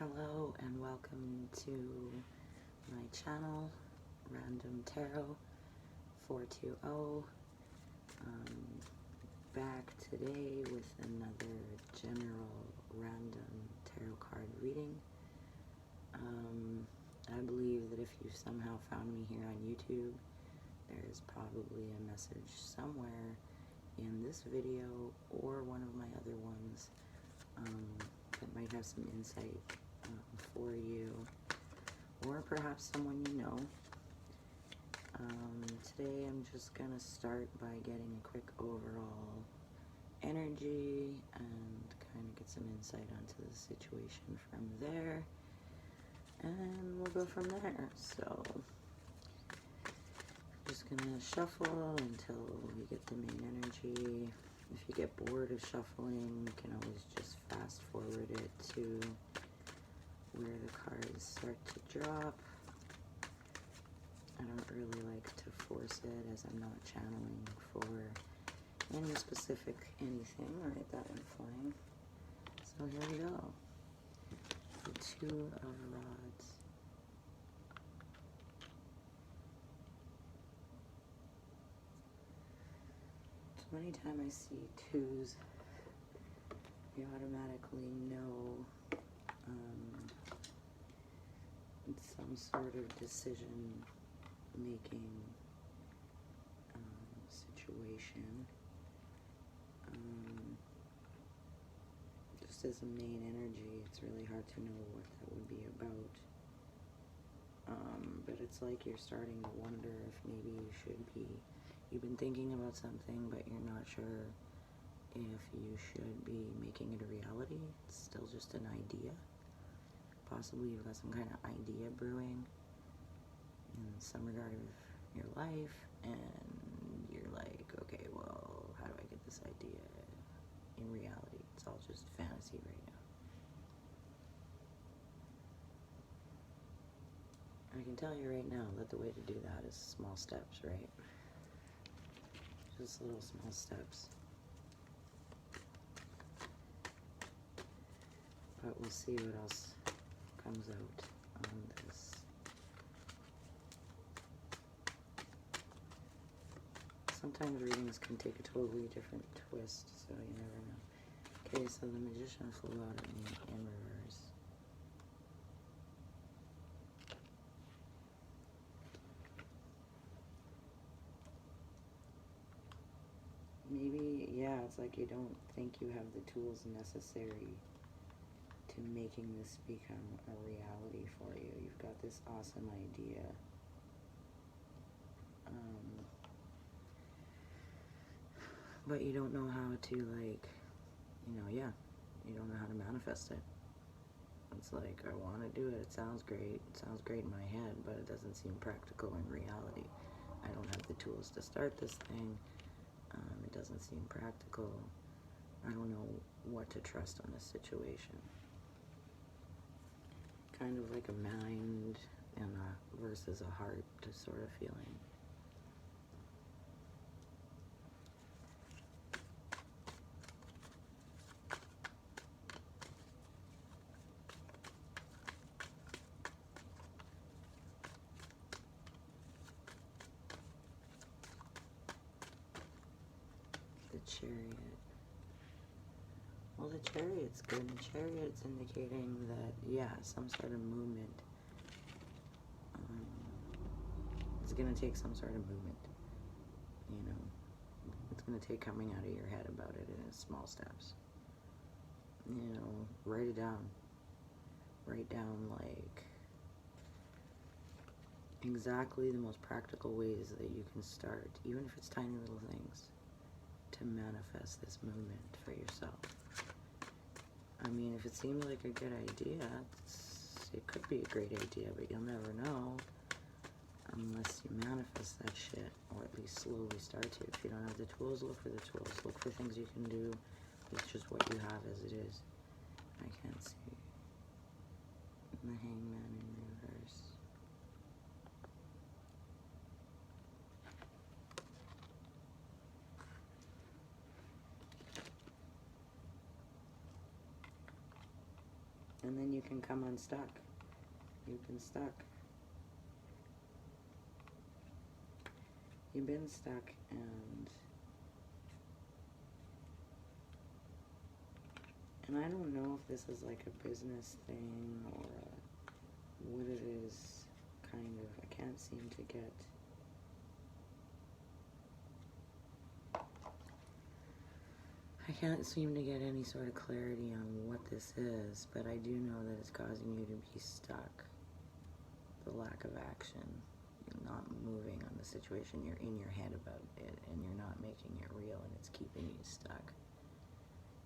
Hello and welcome to my channel, Random Tarot 420. Back today with another general random tarot card reading. I believe that if you somehow found me here on YouTube, there's probably a message somewhere in this video or one of my other ones that might have some insight for you, or perhaps someone you know. Today I'm just gonna start by getting a quick overall energy and kind of get some insight onto the situation from there, and we'll go from there. So I'm just gonna shuffle until we get the main energy. If you get bored of shuffling, you can always just fast forward it to where the cards start to drop. I don't really like to force it, as I'm not channeling for any specific anything. Alright, that went flying. So here we go. The Two of Rods. So anytime I see twos, you automatically know it's some sort of decision making situation. Just as a main energy, it's really hard to know what that would be about. But it's like you're starting to wonder if maybe you've been thinking about something, but you're not sure if you should be making it a reality. It's still just an idea. Possibly you've got some kind of idea brewing in some regard of your life, and you're like, okay, well, how do I get this idea in reality? It's all just fantasy right now. I can tell you right now that the way to do that is small steps, right? Just little small steps. But we'll see what else comes out on this. Sometimes readings can take a totally different twist, so you never know. Okay, so the Magician flew out at me in reverse. Maybe, yeah, it's like you don't think you have the tools necessary to making this become a reality for you. You've got this awesome idea. But you don't know how to, like, you don't know how to manifest it. It's like, I want to do it. It sounds great. It sounds great in my head, but it doesn't seem practical in reality. I don't have the tools to start this thing. It doesn't seem practical. I don't know what to trust on this situation. Kind of like a mind and versus a heart sort of feeling. The Chariot. Well, the Chariot's good. The Chariot's indicating that, yeah, some sort of movement. It's going to take some sort of movement. It's going to take coming out of your head about it in small steps. Write it down. Write down, like, exactly the most practical ways that you can start, even if it's tiny little things, to manifest this movement for yourself. I mean, if it seems like a good idea, it could be a great idea, but you'll never know unless you manifest that shit, or at least slowly start to. If you don't have the tools, look for the tools. Look for things you can do with just what you have as it is. I can't see the Hangman in reverse. And then you can come unstuck. You've been stuck. You've been stuck, and I don't know if this is like a business thing or what it is, kind of. I can't seem to get... I can't seem to get any sort of clarity on what this is, but I do know that it's causing you to be stuck. The lack of action. You're not moving on the situation. You're in your head about it, and you're not making it real, and it's keeping you stuck.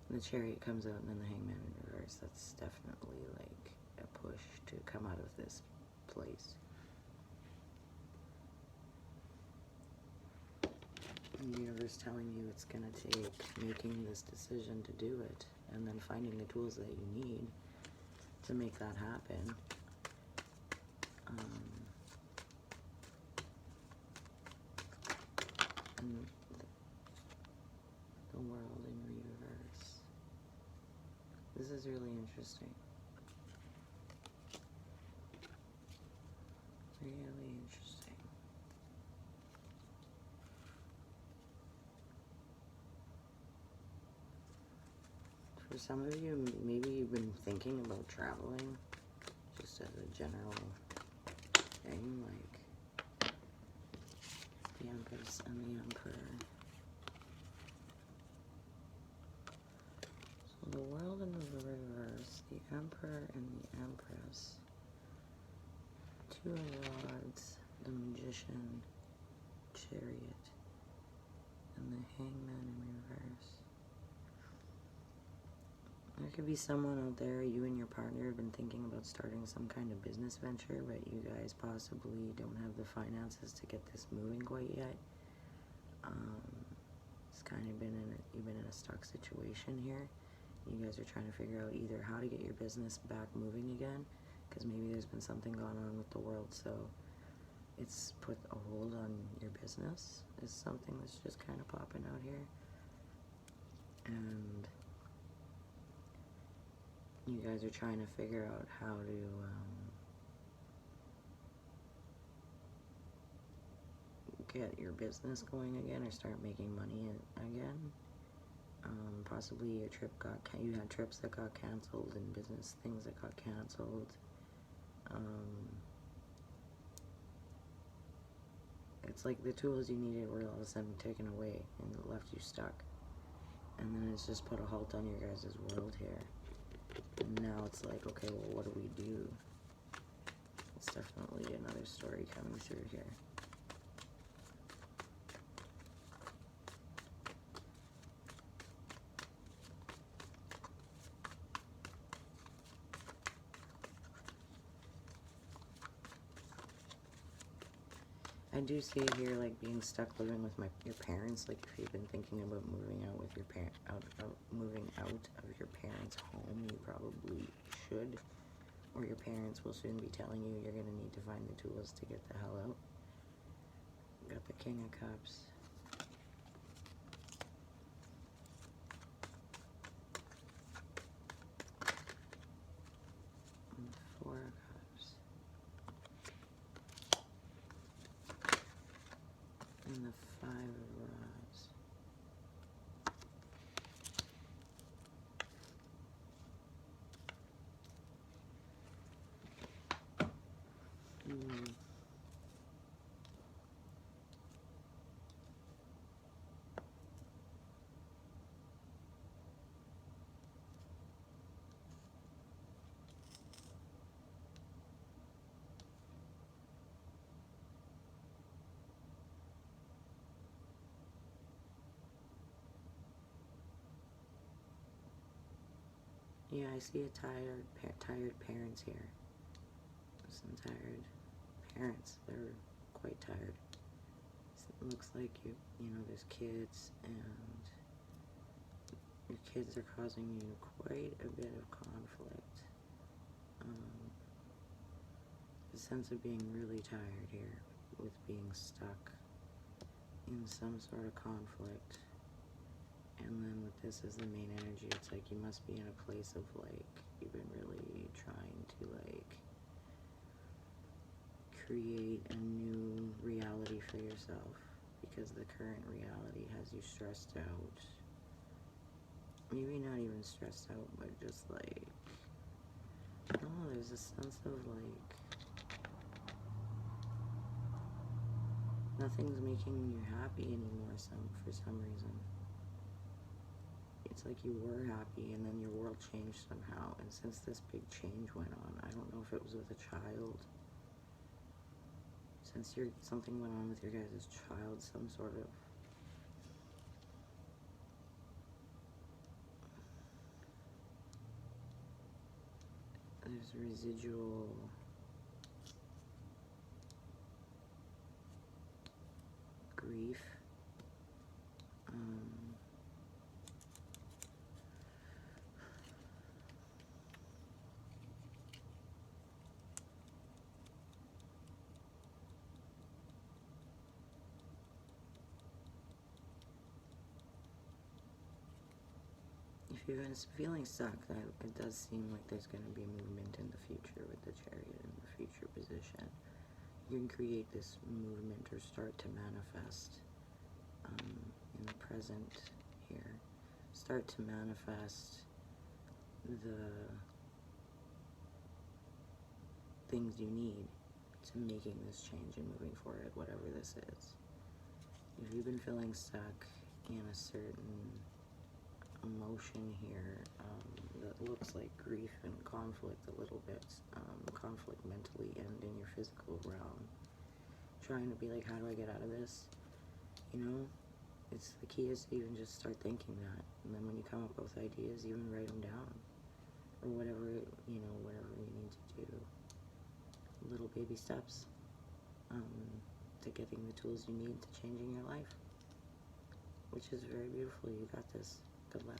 And the Chariot comes out, and then the Hangman in reverse. That's definitely like a push to come out of this place. And the universe telling you it's going to take making this decision to do it, and then finding the tools that you need to make that happen. And the world in reverse. This is really interesting. Really interesting. For some of you, maybe you've been thinking about traveling, just as a general thing, like the Empress and the Emperor. So the world in the reverse, the Emperor and the Empress, Two of Rods, the Magician, Chariot, and the Hangman in reverse. There could be someone out there, you and your partner have been thinking about starting some kind of business venture, but you guys possibly don't have the finances to get this moving quite yet. It's kind of you've been in a stuck situation here. You guys are trying to figure out either how to get your business back moving again, because maybe there's been something going on with the world, so it's put a hold on your business, is something that's just kind of popping out here. And you guys are trying to figure out how to get your business going again, or start making money again. Possibly your trip you had trips that got canceled and business things that got canceled. It's like the tools you needed were all of a sudden taken away and it left you stuck. And then it's just put a halt on your guys' world here. And now it's like, okay, well, what do we do? It's definitely another story coming through here. I do see it here, like being stuck living with your parents. Like if you've been thinking about moving out with your moving out of your parents' home, you probably should, or your parents will soon be telling you you're gonna need to find the tools to get the hell out. Got the King of Cups. And the Four of Cups. And the Five of Rods. Yeah, I see a tired parents here. Some tired parents. They're quite tired. It looks like you know, there's kids, and your kids are causing you quite a bit of conflict. The sense of being really tired here, with being stuck in some sort of conflict. And then with this as the main energy, it's like you must be in a place of like, you've been really trying to like create a new reality for yourself, because the current reality has you stressed out. Maybe not even stressed out, but just like, oh, there's a sense of like nothing's making you happy anymore for some reason. It's like you were happy and then your world changed somehow, and since this big change went on, I don't know if it was with a child, since something went on with your guys' child, some sort of there's residual grief. If you're feeling stuck, it does seem like there's going to be movement in the future with the Chariot in the future position. You can create this movement or start to manifest in the present here. Start to manifest the things you need to making this change and moving forward, whatever this is. If you've been feeling stuck in a certain emotion here that looks like grief and conflict a little bit, conflict mentally and in your physical realm, trying to be like, how do I get out of this? You know, it's the key is to even just start thinking that, and then when you come up with ideas, even write them down, or whatever, you know, whatever you need to do. Little baby steps to getting the tools you need to changing your life, which is very beautiful. You got this. Good luck.